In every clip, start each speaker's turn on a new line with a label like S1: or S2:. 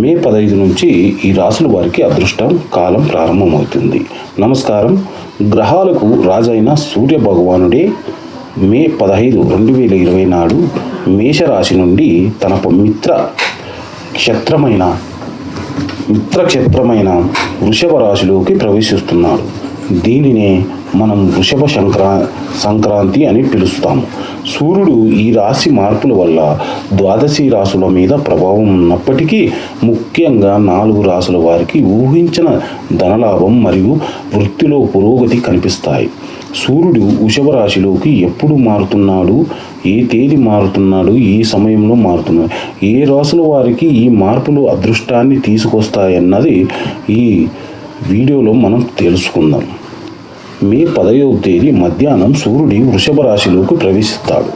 S1: మే 15 నుంచి ఈ రాశుల వారికి అదృష్టం కాలం ప్రారంభమవుతుంది. నమస్కారం. గ్రహాలకు రాజైన సూర్య భగవానుడే మే 15, 2020 నాడు మేషరాశి నుండి తన మిత్రక్షేత్రమైన వృషభ రాశిలోకి ప్రవేశిస్తున్నాడు. దీనినే మనం వృషభ సంక్రాంతి అని పిలుస్తాము. సూర్యుడు ఈ రాశి మార్పుల వల్ల ద్వాదశి రాశుల మీద ప్రభావం ఉన్నప్పటికీ ముఖ్యంగా 4 రాశుల వారికి ఊహించిన ధనలాభం మరియు వృత్తిలో పురోగతి కనిపిస్తాయి. సూర్యుడు వృషభ రాశిలోకి ఎప్పుడు మారుతున్నాడు, ఏ తేదీ మారుతున్నాడు, ఏ సమయంలో మారుతున్నాడు, ఏ రాశుల వారికి ఈ మార్పులు అదృష్టాన్ని తీసుకొస్తాయన్నది ఈ వీడియోలో మనం తెలుసుకుందాం. మే 15వ తేదీ మధ్యాహ్నం సూర్యుడి వృషభ రాశిలోకి ప్రవేశిస్తాడు.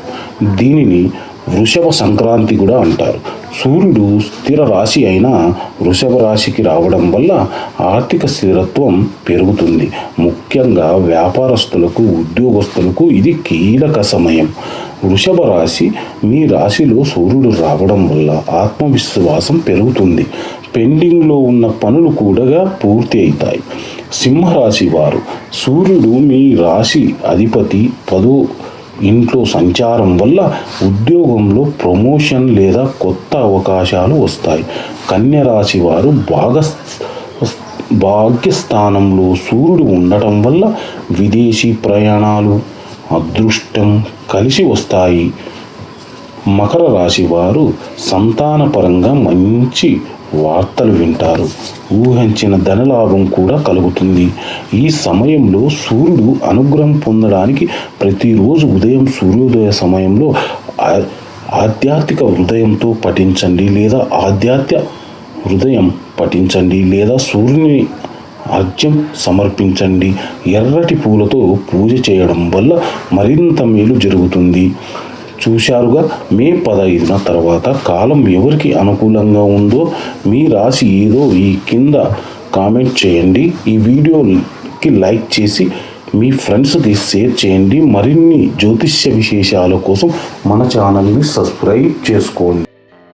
S1: దీనిని వృషభ సంక్రాంతి కూడా అంటారు. సూర్యుడు స్థిర రాశి అయిన వృషభ రాశికి రావడం వల్ల ఆర్థిక స్థిరత్వం పెరుగుతుంది. ముఖ్యంగా వ్యాపారస్తులకు, ఉద్యోగస్తులకు ఇది కీలక సమయం. వృషభ రాశి మీ రాశిలో సూర్యుడు రావడం వల్ల ఆత్మవిశ్వాసం పెరుగుతుంది. పెండింగ్లో ఉన్న పనులు కూడా పూర్తి అవుతాయి. సింహరాశి వారు, సూర్యుడు మీ రాశి అధిపతి 10వ ఇంట్లో సంచారం వల్ల ఉద్యోగంలో ప్రమోషన్ లేదా కొత్త అవకాశాలు వస్తాయి. కన్య రాశి వారు భాగ్యస్థానంలో సూర్యుడు ఉండటం వల్ల విదేశీ ప్రయాణాలు, అదృష్టం కలిసి వస్తాయి. మకర రాశి వారు సంతానపరంగా మంచి వార్తలు వింటారు. ఊహించిన ధనలాభం కూడా కలుగుతుంది. ఈ సమయంలో సూర్యుడు అనుగ్రహం పొందడానికి ప్రతిరోజు ఉదయం సూర్యోదయ సమయంలో ఆధ్యాత్మిక హృదయంతో పఠించండి లేదా సూర్యుని అర్ఘ్యం సమర్పించండి. ఎర్రటి పూలతో పూజ చేయడం వల్ల మరింత మేలు జరుగుతుంది. చూశారుగా, మే 15న తర్వాత కాలం ఎవరికి అనుకూలంగా ఉందో మీ రాశి ఏదో ఈ కింద కామెంట్ చేయండి. ఈ వీడియోకి లైక్ చేసి మీ ఫ్రెండ్స్కి షేర్ చేయండి. మరిన్ని జ్యోతిష్య విశేషాల కోసం మన ఛానల్ని సబ్స్క్రైబ్ చేసుకోండి.